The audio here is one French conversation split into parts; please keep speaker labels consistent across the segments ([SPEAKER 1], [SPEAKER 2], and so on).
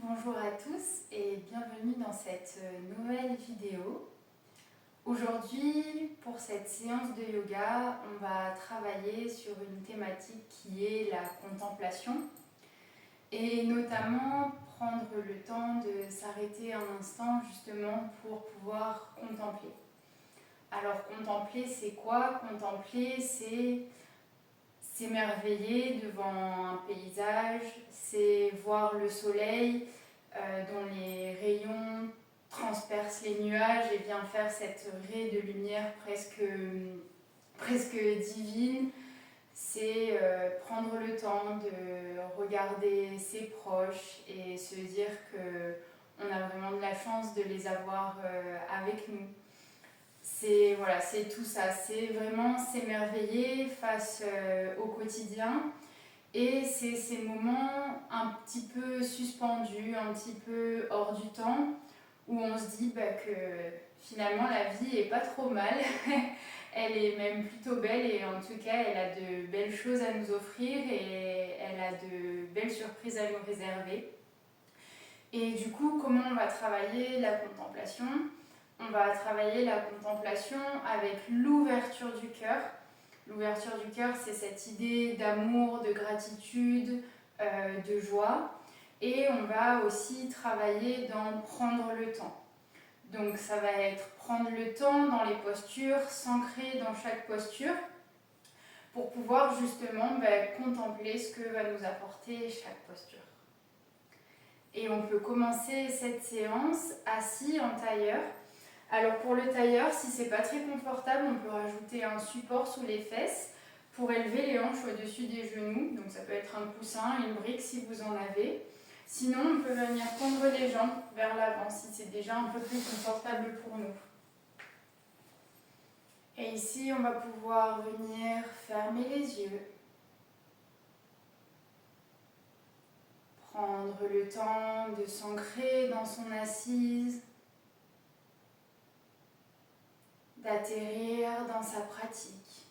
[SPEAKER 1] Bonjour à tous et bienvenue dans cette nouvelle vidéo. Aujourd'hui, pour cette séance de yoga, on va travailler sur une thématique qui est la contemplation et notamment prendre le temps de s'arrêter un instant justement pour pouvoir contempler. Alors contempler, c'est quoi? Contempler, c'est s'émerveiller devant un paysage, c'est voir le soleil dont les rayons transpercent les nuages et vient faire cette raie de lumière presque divine. C'est prendre le temps de regarder ses proches et se dire qu'on a vraiment de la chance de les avoir avec nous. C'est tout ça, c'est vraiment s'émerveiller face au quotidien et c'est ces moments un petit peu suspendus, un petit peu hors du temps où on se dit que finalement la vie est pas trop mal, elle est même plutôt belle et en tout cas elle a de belles choses à nous offrir et elle a de belles surprises à nous réserver. Et du coup, comment on va travailler la contemplation? On va travailler la contemplation avec l'ouverture du cœur. L'ouverture du cœur, c'est cette idée d'amour, de gratitude, de joie. Et on va aussi travailler dans prendre le temps. Donc ça va être prendre le temps dans les postures, s'ancrer dans chaque posture pour pouvoir justement contempler ce que va nous apporter chaque posture. Et on peut commencer cette séance assis en tailleur. Alors pour le tailleur, si c'est pas très confortable, on peut rajouter un support sous les fesses pour élever les hanches au-dessus des genoux. Donc ça peut être un coussin, une brique si vous en avez. Sinon, on peut venir tendre les jambes vers l'avant si c'est déjà un peu plus confortable pour nous. Et ici, on va pouvoir venir fermer les yeux. Prendre le temps de s'ancrer dans son assise, d'atterrir dans sa pratique.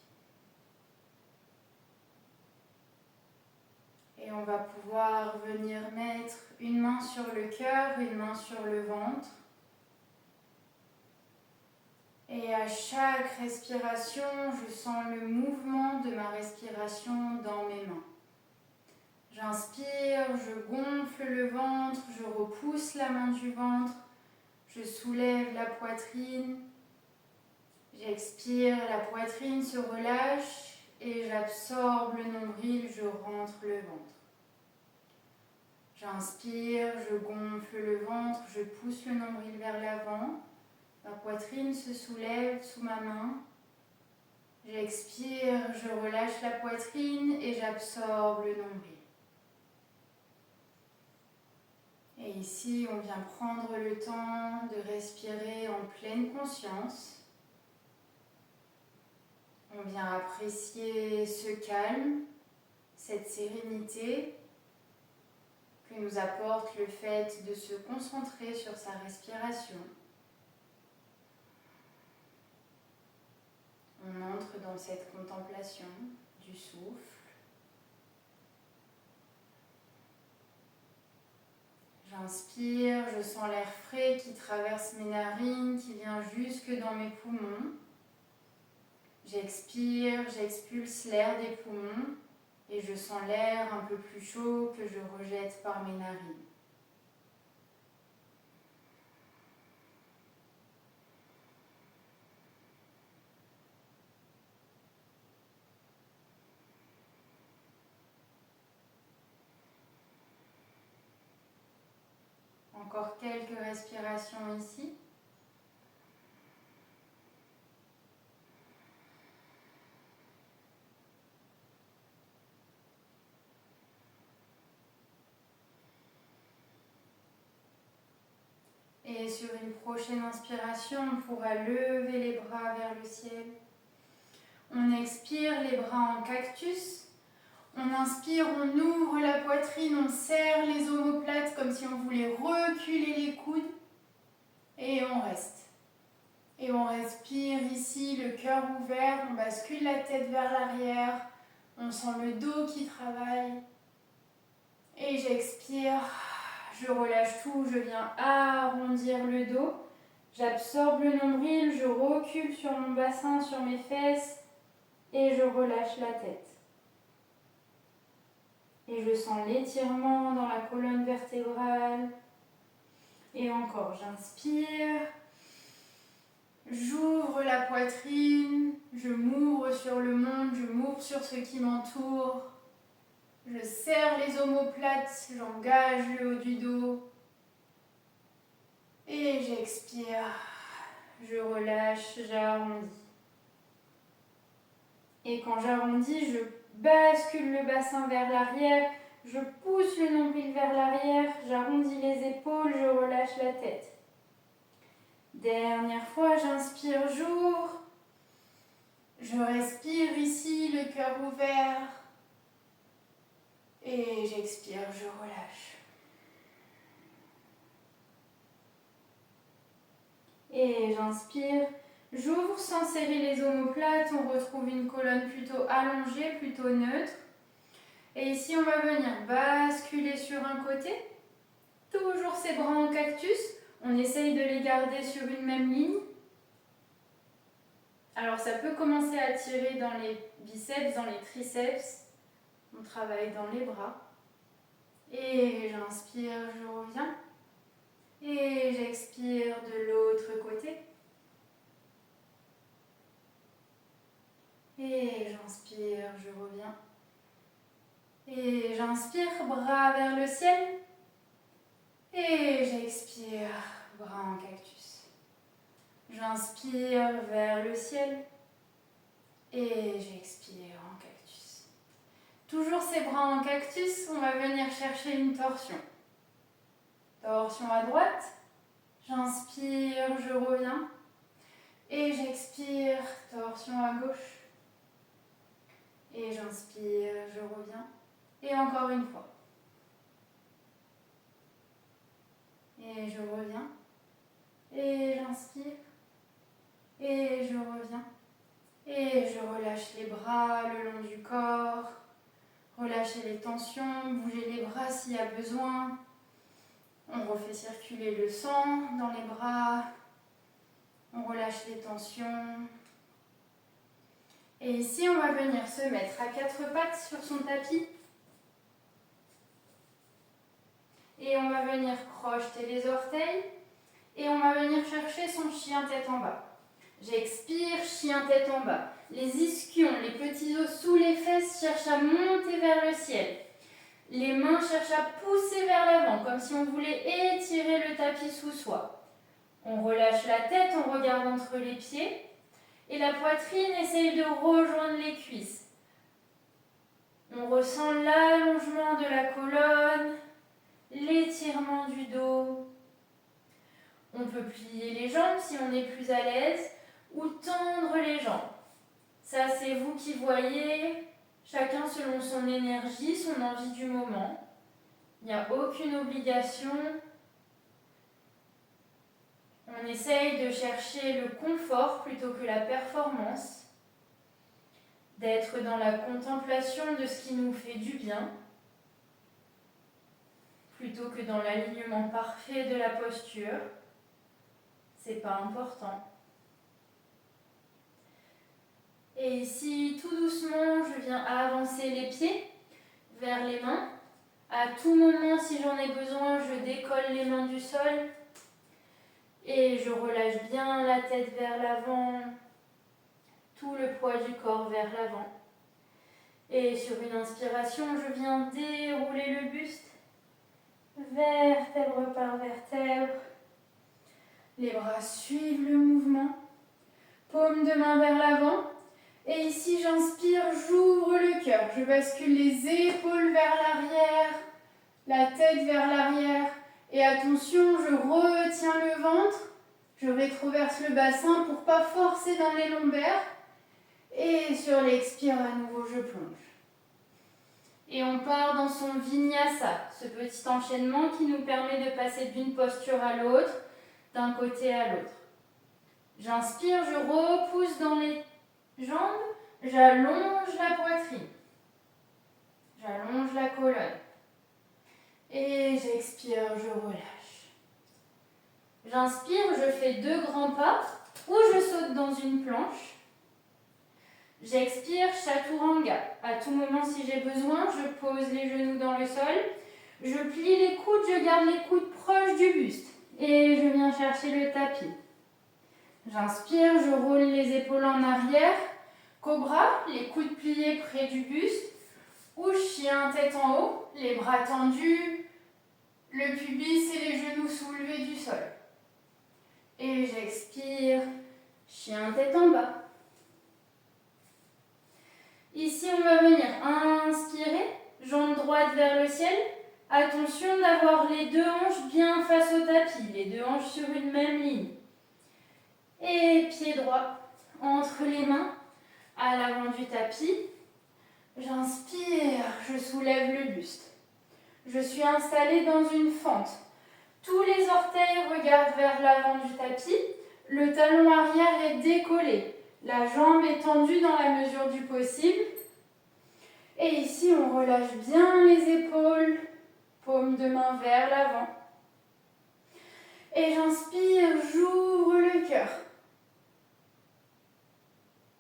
[SPEAKER 1] Et on va pouvoir venir mettre une main sur le cœur, une main sur le ventre. Et à chaque respiration, je sens le mouvement de ma respiration dans mes mains. J'inspire, je gonfle le ventre, je repousse la main du ventre, je soulève la poitrine. J'expire, la poitrine se relâche et j'absorbe le nombril, je rentre le ventre. J'inspire, je gonfle le ventre, je pousse le nombril vers l'avant. La poitrine se soulève sous ma main. J'expire, je relâche la poitrine et j'absorbe le nombril. Et ici, on vient prendre le temps de respirer en pleine conscience. On vient apprécier ce calme, cette sérénité que nous apporte le fait de se concentrer sur sa respiration. On entre dans cette contemplation du souffle. J'inspire, je sens l'air frais qui traverse mes narines, qui vient jusque dans mes poumons. J'expire, j'expulse l'air des poumons et je sens l'air un peu plus chaud que je rejette par mes narines. Encore quelques respirations ici. Et sur une prochaine inspiration, on pourra lever les bras vers le ciel. On expire, les bras en cactus. On inspire, on ouvre la poitrine, on serre les omoplates comme si on voulait reculer les coudes. Et on reste. Et on respire ici, le cœur ouvert, on bascule la tête vers l'arrière. On sent le dos qui travaille. Et j'expire, je relâche tout, je viens arrondir le dos. J'absorbe le nombril, je recule sur mon bassin, sur mes fesses et je relâche la tête. Et je sens l'étirement dans la colonne vertébrale. Et encore, j'inspire. J'ouvre la poitrine, je m'ouvre sur le monde, je m'ouvre sur ce qui m'entoure. Je serre les omoplates, j'engage le haut du dos. Et j'expire, je relâche, j'arrondis. Et quand j'arrondis, je bascule le bassin vers l'arrière, je pousse le nombril vers l'arrière, j'arrondis les épaules, je relâche la tête. Dernière fois, j'inspire, j'ouvre. Je respire ici, le cœur ouvert. Et j'expire, je relâche. Et j'inspire, j'ouvre sans serrer les omoplates. On retrouve une colonne plutôt allongée, plutôt neutre. Et ici, on va venir basculer sur un côté. Toujours ses bras en cactus. On essaye de les garder sur une même ligne. Alors ça peut commencer à tirer dans les biceps, dans les triceps. On travaille dans les bras. Et j'inspire, je reviens. Et j'expire de l'autre côté. Et j'inspire, je reviens. Et j'inspire, bras vers le ciel. Et j'expire, bras en cactus. J'inspire vers le ciel et j'expire en cactus. Toujours ces bras en cactus, on va venir chercher une torsion. Torsion à droite, j'inspire, je reviens et j'expire, torsion à gauche. Et j'inspire, je reviens et encore une fois. Et je reviens et j'inspire. Et je reviens. Et je relâche les bras le long du corps. Relâchez les tensions, bougez les bras s'il y a besoin. On refait circuler le sang dans les bras. On relâche les tensions. Et ici, on va venir se mettre à quatre pattes sur son tapis. Et on va venir crocheter les orteils. Et on va venir chercher son chien tête en bas. J'expire, chien tête en bas. Les ischions, les petits os sous les fesses cherchent à monter vers le ciel. Les mains cherchent à pousser vers l'avant, comme si on voulait étirer le tapis sous soi. On relâche la tête, on regarde entre les pieds. Et la poitrine essaye de rejoindre les cuisses. On ressent l'allongement de la colonne, l'étirement du dos. On peut plier les jambes si on est plus à l'aise. Ou tendre les jambes. Ça, c'est vous qui voyez, chacun selon son énergie, son envie du moment. Il n'y a aucune obligation. On essaye de chercher le confort plutôt que la performance, d'être dans la contemplation de ce qui nous fait du bien, plutôt que dans l'alignement parfait de la posture. C'est pas important. Et ici, tout doucement, je viens avancer les pieds vers les mains. À tout moment, si j'en ai besoin, je décolle les mains du sol. Et je relâche bien la tête vers l'avant, tout le poids du corps vers l'avant. Et sur une inspiration, je viens dérouler le buste, vertèbre par vertèbre. Les bras suivent le mouvement, paume de main vers l'avant. Et ici, j'inspire, j'ouvre le cœur. Je bascule les épaules vers l'arrière, la tête vers l'arrière. Et attention, je retiens le ventre. Je rétroverse le bassin pour ne pas forcer dans les lombaires. Et sur l'expire, à nouveau, je plonge. Et on part dans son vinyasa, ce petit enchaînement qui nous permet de passer d'une posture à l'autre, d'un côté à l'autre. J'inspire, je repousse dans les jambes, j'allonge la poitrine, j'allonge la colonne. Et j'expire, je relâche. J'inspire, je fais 2 grands pas ou je saute dans une planche. J'expire, chaturanga. À tout moment, si j'ai besoin, je pose les genoux dans le sol. Je plie les coudes, je garde les coudes proches du buste. Et je viens chercher le tapis. J'inspire, je roule les épaules en arrière. Cobra, les coudes pliés près du buste. Ou chien, tête en haut, les bras tendus, le pubis et les genoux soulevés du sol. Et j'expire, chien, tête en bas. Ici, on va venir inspirer, jambe droite vers le ciel. Attention d'avoir les 2 hanches bien face au tapis, les 2 hanches sur une même ligne. Et pied droit entre les mains à l'avant du tapis. J'inspire, je soulève le buste. Je suis installée dans une fente. Tous les orteils regardent vers l'avant du tapis. Le talon arrière est décollé. La jambe est tendue dans la mesure du possible. Et ici, on relâche bien les épaules, paume de main vers l'avant. Et j'inspire, j'ouvre le cœur.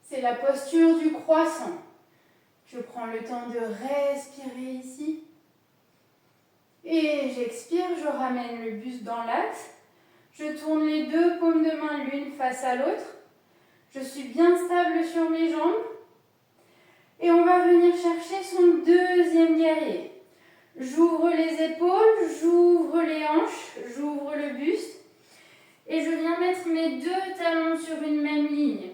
[SPEAKER 1] C'est la posture du croissant. Je prends le temps de respirer ici. Et j'expire, je ramène le buste dans l'axe. Je tourne les 2 paumes de main l'une face à l'autre. Je suis bien stable sur mes jambes. Et on va venir chercher son 2e guerrier. J'ouvre les épaules, j'ouvre les hanches, j'ouvre le buste. Et je viens mettre mes 2 talons sur une même ligne.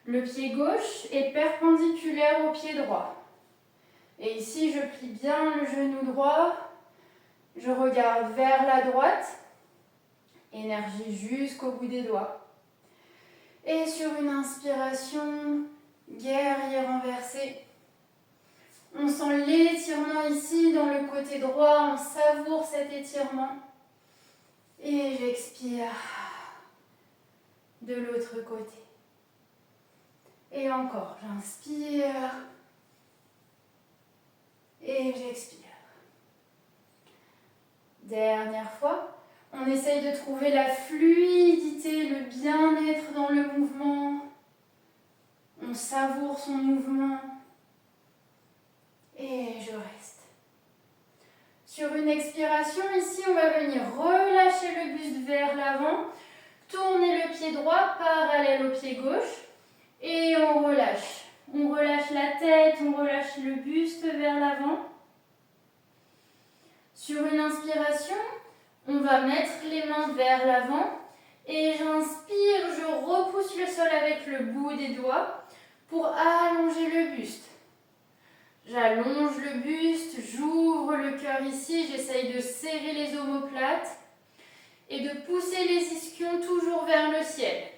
[SPEAKER 1] Le pied gauche est perpendiculaire au pied droit. Et ici, je plie bien le genou droit. Je regarde vers la droite. Énergie jusqu'au bout des doigts. Et sur une inspiration, guerrier renversé. On sent l'étirement ici dans le côté droit. On savoure cet étirement. Et j'expire de l'autre côté. Et encore, j'inspire et j'expire. Dernière fois, on essaye de trouver la fluidité, le bien-être dans le mouvement. On savoure son mouvement et je reste. Sur une expiration, ici, on va venir relâcher le buste vers l'avant, tourner le pied droit parallèle au pied gauche. Et on relâche. On relâche la tête, on relâche le buste vers l'avant. Sur une inspiration, on va mettre les mains vers l'avant. Et j'inspire, je repousse le sol avec le bout des doigts pour allonger le buste. J'allonge le buste, j'ouvre le cœur ici, j'essaye de serrer les omoplates et de pousser les ischions toujours vers le ciel.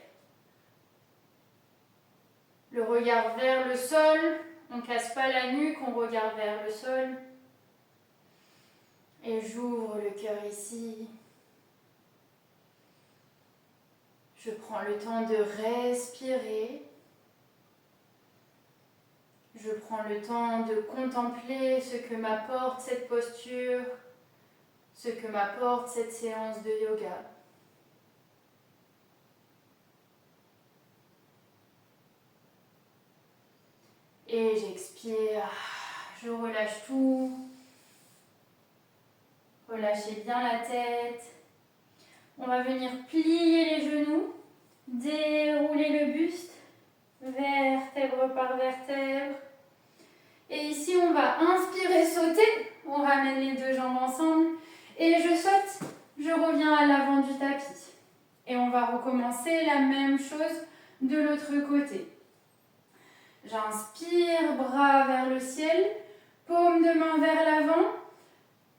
[SPEAKER 1] Le regard vers le sol, on ne casse pas la nuque, on regarde vers le sol. Et j'ouvre le cœur ici. Je prends le temps de respirer. Je prends le temps de contempler ce que m'apporte cette posture, ce que m'apporte cette séance de yoga. Et j'expire, je relâche tout. Relâchez bien la tête. On va venir plier les genoux, dérouler le buste, vertèbre par vertèbre. Et ici, on va inspirer, sauter. On ramène les 2 jambes ensemble. Et je saute, je reviens à l'avant du tapis. Et on va recommencer la même chose de l'autre côté. J'inspire, bras vers le ciel, paume de main vers l'avant,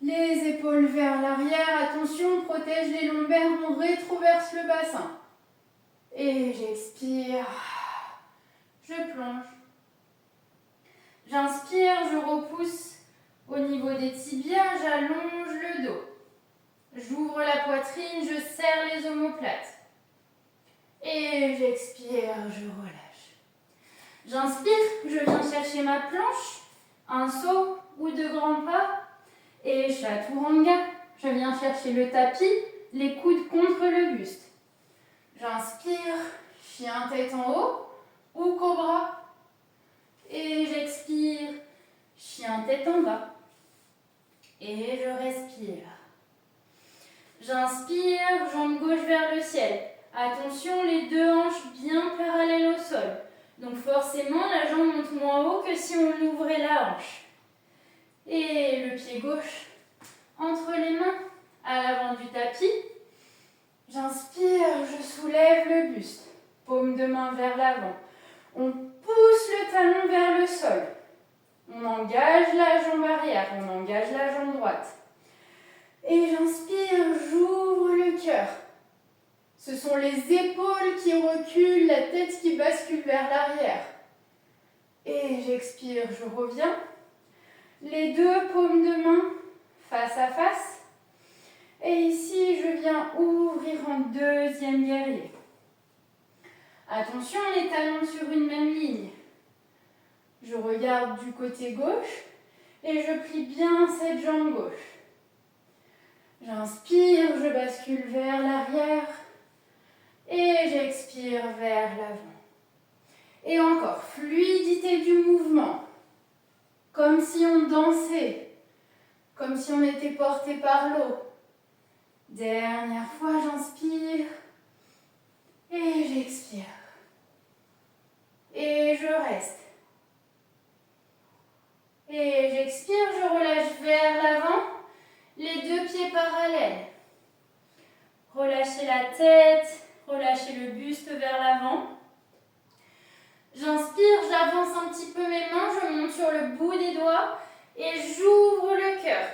[SPEAKER 1] les épaules vers l'arrière. Attention, on protège les lombaires, on rétroverse le bassin. Et j'expire, je plonge. J'inspire, je repousse au niveau des tibias, j'allonge le dos. J'ouvre la poitrine, je serre les omoplates. Et j'expire, je relâche. J'inspire, je viens chercher ma planche, un saut ou 2 grands pas. Et chaturanga, je viens chercher le tapis, les coudes contre le buste. J'inspire, chien tête en haut ou cobra. Et j'expire, chien tête en bas. Et je respire. J'inspire, jambe gauche vers le ciel. Attention, les deux hanches bien parallèles au sol. Donc forcément, la jambe monte moins haut que si on ouvrait la hanche. Et le pied gauche entre les mains à l'avant du tapis. J'inspire, je soulève le buste. Paume de main vers l'avant. On pousse le talon vers le sol. On engage la jambe arrière, on engage la jambe droite. Et j'inspire, j'ouvre le cœur. Ce sont les épaules qui reculent, la tête qui bascule vers l'arrière. Et j'expire, je reviens. Les deux paumes de main face à face. Et ici, je viens ouvrir en deuxième guerrier. Attention, les talons sur une même ligne. Je regarde du côté gauche et je plie bien cette jambe gauche. J'inspire, je bascule vers l'arrière et j'expire vers l'avant. Et encore, fluidité du mouvement, comme si on dansait, comme si on était porté par l'eau. Dernière fois, j'inspire et j'expire. Et je reste. Et j'expire, je relâche vers l'avant, les deux pieds parallèles. Relâchez la tête, relâchez le buste vers l'avant. J'inspire, j'avance un petit peu mes mains, je monte sur le bout des doigts et j'ouvre le cœur.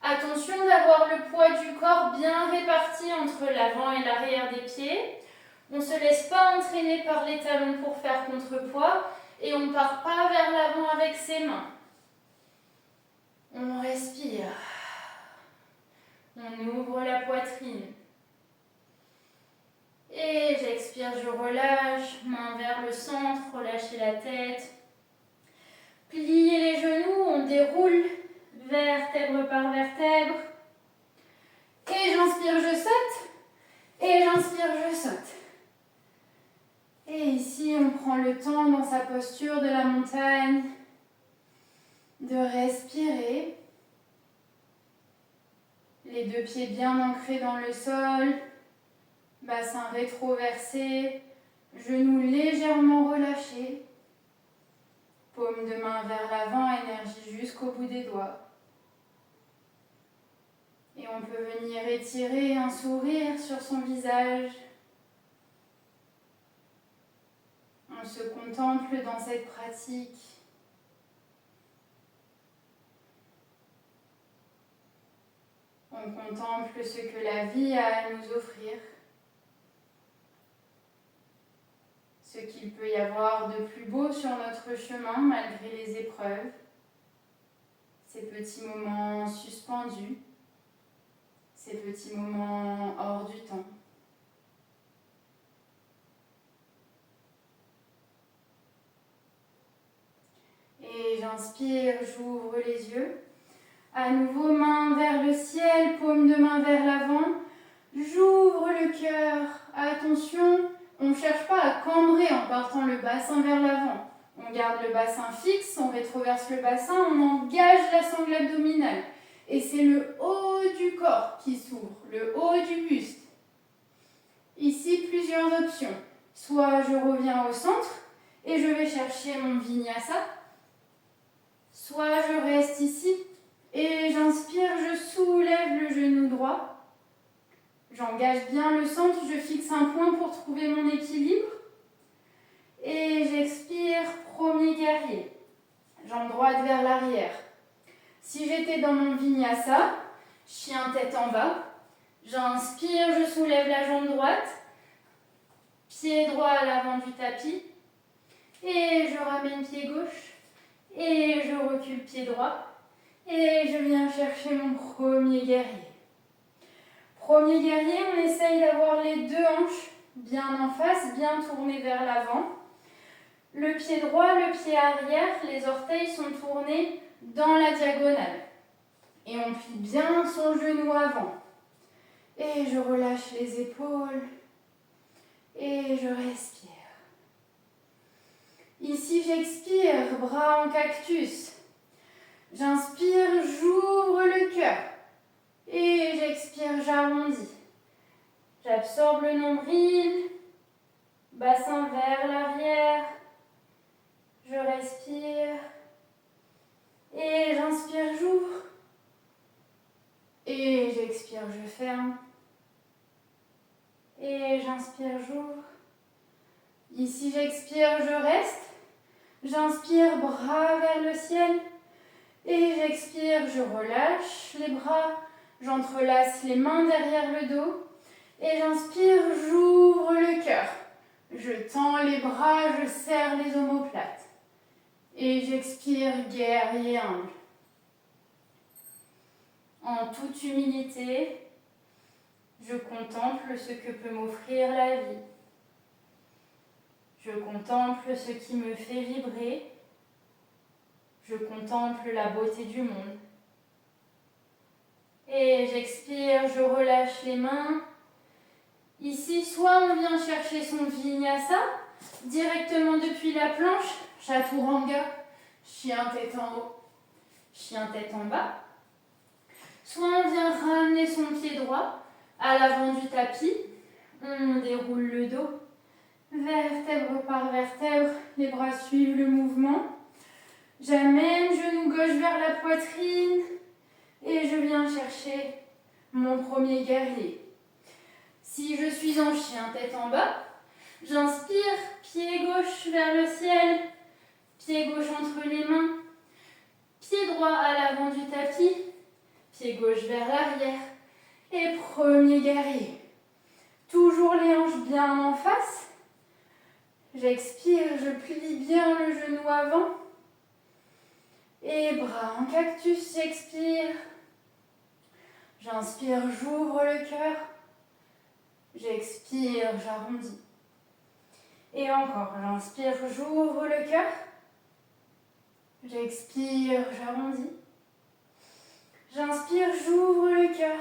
[SPEAKER 1] Attention d'avoir le poids du corps bien réparti entre l'avant et l'arrière des pieds. On ne se laisse pas entraîner par les talons pour faire contrepoids et on ne part pas vers l'avant avec ses mains. On respire. On ouvre la poitrine. Et j'expire, je relâche, main vers le centre, relâchez la tête. Pliez les genoux, on déroule vertèbre par vertèbre. Et j'inspire, je saute. Et j'inspire, je saute. Et ici, on prend le temps dans sa posture de la montagne de respirer. Les deux pieds bien ancrés dans le sol. Bassin rétroversé, genoux légèrement relâchés, paume de main vers l'avant, énergie jusqu'au bout des doigts. Et on peut venir étirer un sourire sur son visage. On se contemple dans cette pratique. On contemple ce que la vie a à nous offrir. Ce qu'il peut y avoir de plus beau sur notre chemin malgré les épreuves, ces petits moments suspendus, ces petits moments hors du temps. Et j'inspire, j'ouvre les yeux. À nouveau, main vers le ciel, paume de main vers l'avant. J'ouvre le cœur. Attention, on ne cherche pas à cambrer en partant le bassin vers l'avant. On garde le bassin fixe, on rétroverse le bassin, on engage la sangle abdominale. Et c'est le haut du corps qui s'ouvre, le haut du buste. Ici, plusieurs options. Soit je reviens au centre et je vais chercher mon vinyasa. Soit je reste ici et j'inspire, je soulève le genou droit. J'engage bien le centre, je fixe un point pour trouver mon équilibre. Et j'expire, premier guerrier. Jambe droite vers l'arrière. Si j'étais dans mon vinyasa, chien tête en bas, j'inspire, je soulève la jambe droite, pied droit à l'avant du tapis, et je ramène pied gauche, et je recule pied droit, et je viens chercher mon premier guerrier. Premier guerrier, on essaye d'avoir les deux hanches bien en face, bien tournées vers l'avant. Le pied droit, le pied arrière, les orteils sont tournés dans la diagonale. Et on plie bien son genou avant. Et je relâche les épaules. Et je respire. Ici, j'expire, bras en cactus. J'inspire, j'ouvre le cœur. Et j'expire, j'arrondis. J'absorbe le nombril, bassin vers l'arrière. Je respire. Et j'inspire, j'ouvre. Et j'expire, je ferme. Et j'inspire, j'ouvre. Ici, j'expire, je reste. J'inspire, bras vers le ciel. Et j'expire, je relâche les bras. J'entrelace les mains derrière le dos. Et j'inspire, j'ouvre le cœur. Je tends les bras, je serre les omoplates. Et j'expire, guerrier humble. En toute humilité, je contemple ce que peut m'offrir la vie. Je contemple ce qui me fait vibrer. Je contemple la beauté du monde. Et j'expire, je relâche les mains. Ici, soit on vient chercher son vinyasa directement depuis la planche, chaturanga, chien tête en haut, chien tête en bas. Soit on vient ramener son pied droit à l'avant du tapis. On déroule le dos, vertèbre par vertèbre, les bras suivent le mouvement. J'amène genou gauche vers la poitrine et je viens chercher mon premier guerrier. Si je suis en chien tête en bas, j'inspire, pied gauche vers le ciel, pied gauche entre les mains, pied droit à l'avant du tapis, pied gauche vers l'arrière et premier guerrier. Toujours les hanches bien en face. J'expire, je plie bien le genou avant. Et bras en cactus, j'expire. J'inspire, j'ouvre le cœur. J'expire, j'arrondis. Et encore, j'inspire, j'ouvre le cœur. J'expire, j'arrondis. J'inspire, j'ouvre le cœur.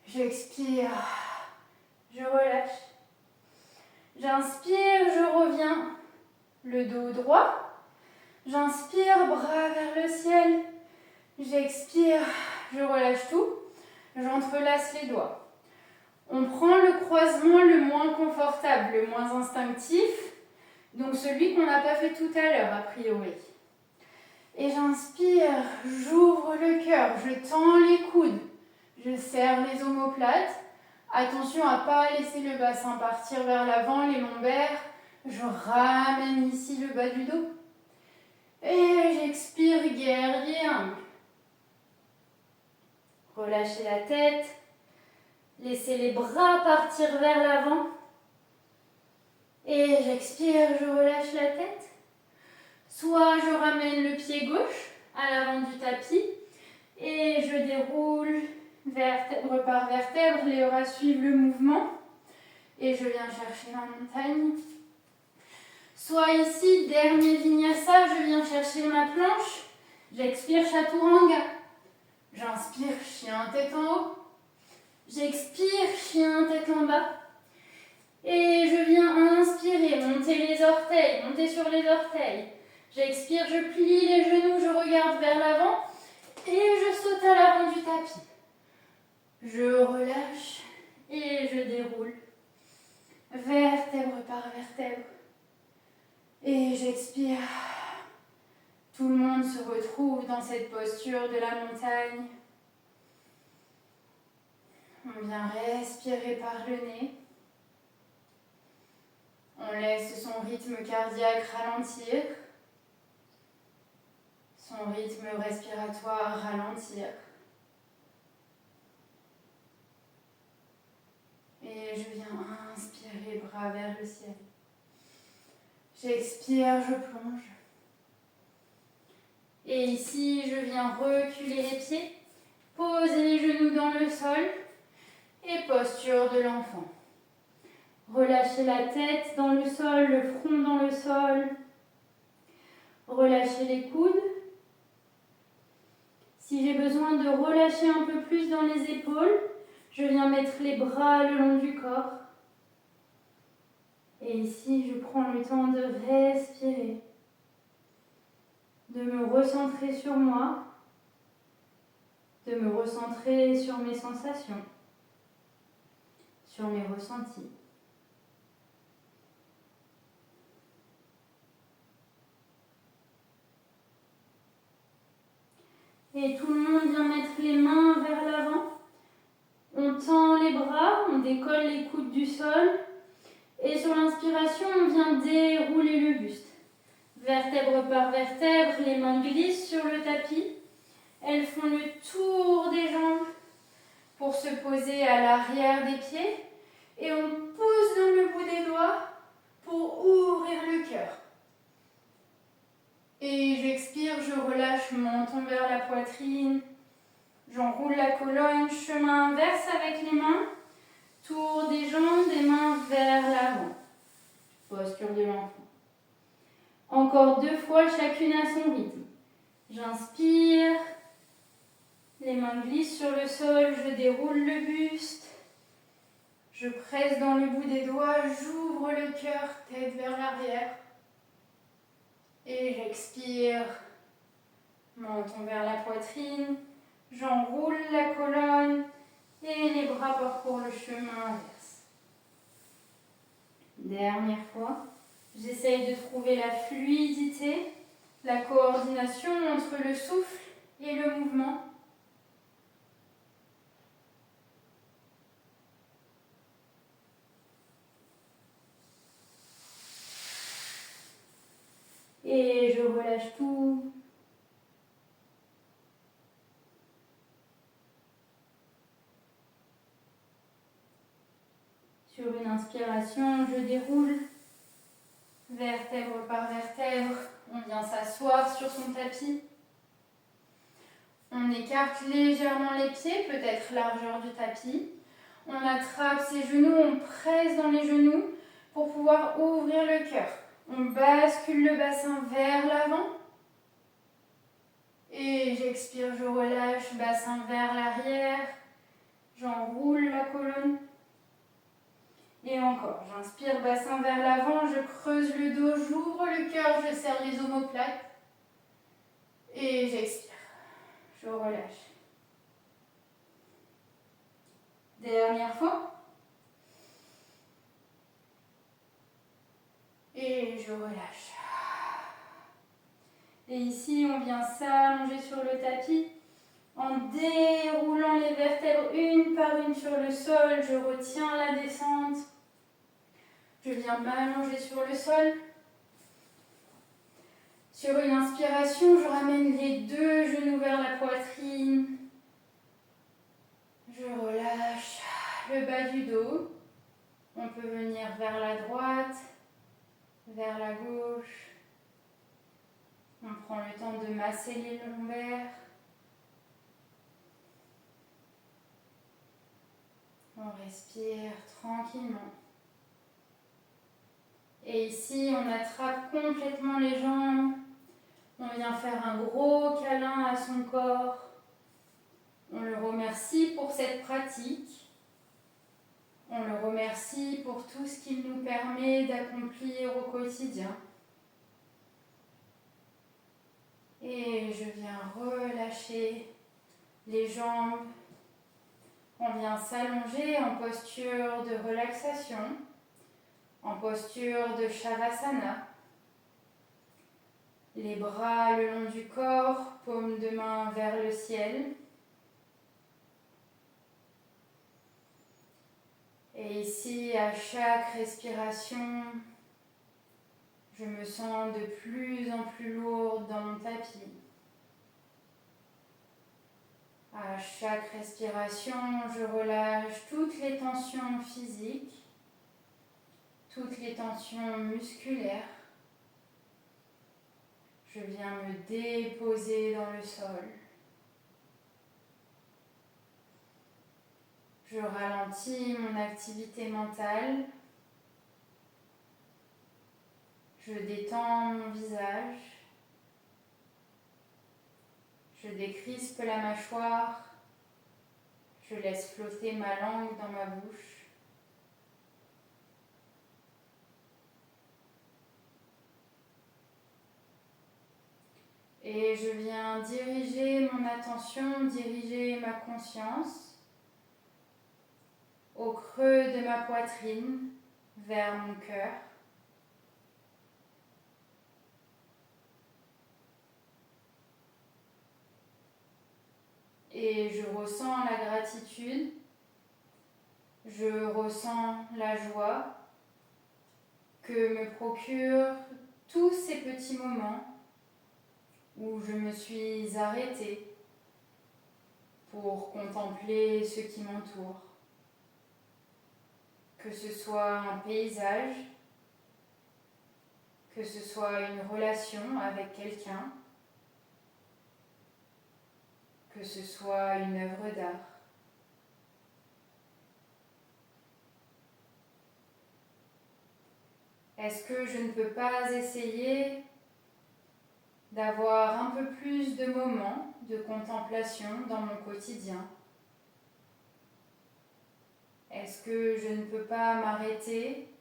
[SPEAKER 1] J'expire, je relâche. J'inspire, je reviens. Le dos droit. J'inspire, bras vers le ciel. J'expire, je relâche tout. J'entrelace les doigts. On prend le croisement le moins confortable, le moins instinctif, donc celui qu'on n'a pas fait tout à l'heure, a priori. Et j'inspire, j'ouvre le cœur, je tends les coudes, je serre les omoplates. Attention à ne pas laisser le bassin partir vers l'avant, les lombaires. Je ramène ici le bas du dos. Et j'expire, guerrier humble. Relâchez la tête. Laissez les bras partir vers l'avant. Et j'expire, je relâche la tête. Soit je ramène le pied gauche à l'avant du tapis et je déroule vertèbre par vertèbre, les bras suivent le mouvement et je viens chercher la montagne. Soit ici, dernier vinyasa, je viens chercher ma planche, j'expire chaturanga. J'inspire, chien tête en haut. J'expire, chien tête en bas. Et je viens inspirer, monter les orteils, monter sur les orteils. J'expire, je plie les genoux, je regarde vers l'avant et je saute à l'avant du tapis. Je relâche et je déroule, vertèbre par vertèbre. Et j'expire. Tout le monde se retrouve dans cette posture de la montagne. On vient respirer par le nez. On laisse son rythme cardiaque ralentir. Son rythme respiratoire ralentir. Et je viens inspirer, bras vers le ciel. J'expire, je plonge. Et ici, je viens reculer les pieds, poser les genoux dans le sol et posture de l'enfant. Relâchez la tête dans le sol, le front dans le sol. Relâchez les coudes.
[SPEAKER 2] Si j'ai besoin de relâcher un peu plus dans les épaules, je viens mettre les bras le long du corps. Et ici, je prends le temps de respirer, de me recentrer sur moi, de me recentrer sur mes sensations, sur mes ressentis. Et tout le monde vient mettre les mains vers l'avant. On tend les bras, on décolle les coudes du sol. Et sur l'inspiration, on vient dérouler le buste. Vertèbre par vertèbre, les mains glissent sur le tapis. Elles font le tour des jambes pour se poser à l'arrière des pieds. Et on pousse dans le bout des doigts pour ouvrir le cœur. Et j'expire, je relâche mon menton vers la poitrine. J'enroule la colonne, chemin inverse avec les mains. Tour des jambes, des mains vers l'avant. Posture de l'enfant. Encore 2 fois, chacune à son rythme. J'inspire. Les mains glissent sur le sol, je déroule le buste. Je presse dans le bout des doigts, j'ouvre le cœur, tête vers l'arrière. Et j'expire, menton vers la poitrine. J'enroule la colonne et les bras parcourent le chemin inverse. Dernière fois, j'essaye de trouver la fluidité, la coordination entre le souffle et le mouvement. Et je relâche tout. Sur une inspiration, je déroule vertèbre par vertèbre. On vient s'asseoir sur son tapis. On écarte légèrement les pieds, peut-être largeur du tapis. On attrape ses genoux, on presse dans les genoux pour pouvoir ouvrir le cœur. On bascule le bassin vers l'avant. Et j'expire, je relâche, bassin vers l'arrière. J'enroule la colonne. Et encore, j'inspire, bassin vers l'avant, je creuse le dos, j'ouvre le cœur, je serre les omoplates. Et j'expire, je relâche. Dernière fois. Et je relâche. Et ici, on vient s'allonger sur le tapis. En déroulant les vertèbres une par une sur le sol, je retiens la descente. Je viens m'allonger sur le sol. Sur une inspiration, je ramène les 2 genoux vers la poitrine. Je relâche le bas du dos. On peut venir vers la droite, vers la gauche. On prend le temps de masser les lombaires. On respire tranquillement. Et ici, on attrape complètement les jambes. On vient faire un gros câlin à son corps. On le remercie pour cette pratique. On le remercie pour tout ce qu'il nous permet d'accomplir au quotidien. Et je viens relâcher les jambes. On vient s'allonger en posture de relaxation, en posture de Shavasana. Les bras le long du corps, paumes de main vers le ciel. Et ici, à chaque respiration, je me sens de plus en plus lourde dans mon tapis. À chaque respiration, je relâche toutes les tensions physiques, toutes les tensions musculaires. Je viens me déposer dans le sol. Je ralentis mon activité mentale. Je détends mon visage. Je décrispe la mâchoire. Je laisse flotter ma langue dans ma bouche. Et je viens diriger mon attention, diriger ma conscience au creux de ma poitrine, vers mon cœur. Et je ressens la gratitude, je ressens la joie que me procurent tous ces petits moments où je me suis arrêtée pour contempler ce qui m'entoure. Que ce soit un paysage, que ce soit une relation avec quelqu'un, que ce soit une œuvre d'art. Est-ce que je ne peux pas essayer d'avoir un peu plus de moments de contemplation dans mon quotidien? Est-ce que je ne peux pas m'arrêter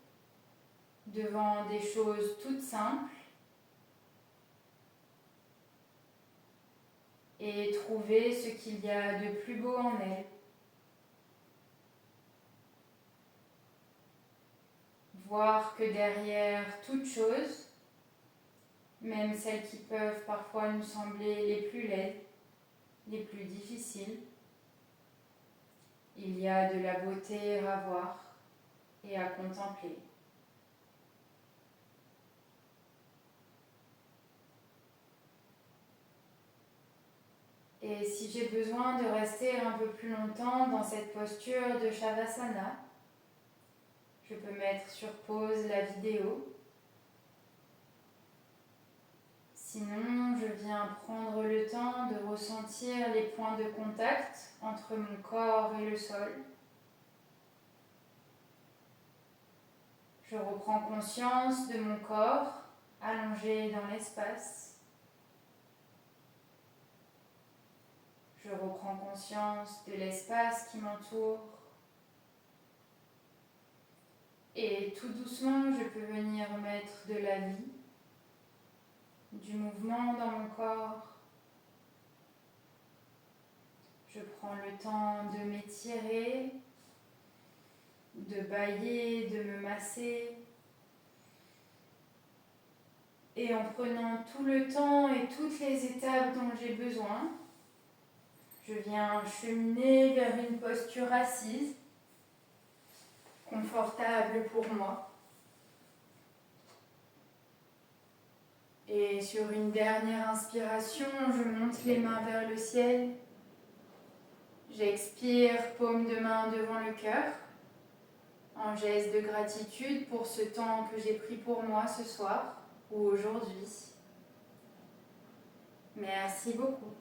[SPEAKER 2] devant des choses toutes simples et trouver ce qu'il y a de plus beau en elles? Voir que derrière toute chose, même celles qui peuvent parfois nous sembler les plus laides, les plus difficiles, il y a de la beauté à voir et à contempler. Et si j'ai besoin de rester un peu plus longtemps dans cette posture de Shavasana, je peux mettre sur pause la vidéo. Sinon, je viens prendre le temps de ressentir les points de contact entre mon corps et le sol. Je reprends conscience de mon corps allongé dans l'espace. Je reprends conscience de l'espace qui m'entoure. Et tout doucement, je peux venir mettre de la vie, du mouvement dans mon corps. Je prends le temps de m'étirer, de bâiller, de me masser. Et en prenant tout le temps et toutes les étapes dont j'ai besoin, je viens cheminer vers une posture assise, confortable pour moi. Et sur une dernière inspiration, je monte les mains vers le ciel. J'expire, paume de main devant le cœur, en geste de gratitude pour ce temps que j'ai pris pour moi ce soir ou aujourd'hui. Merci beaucoup.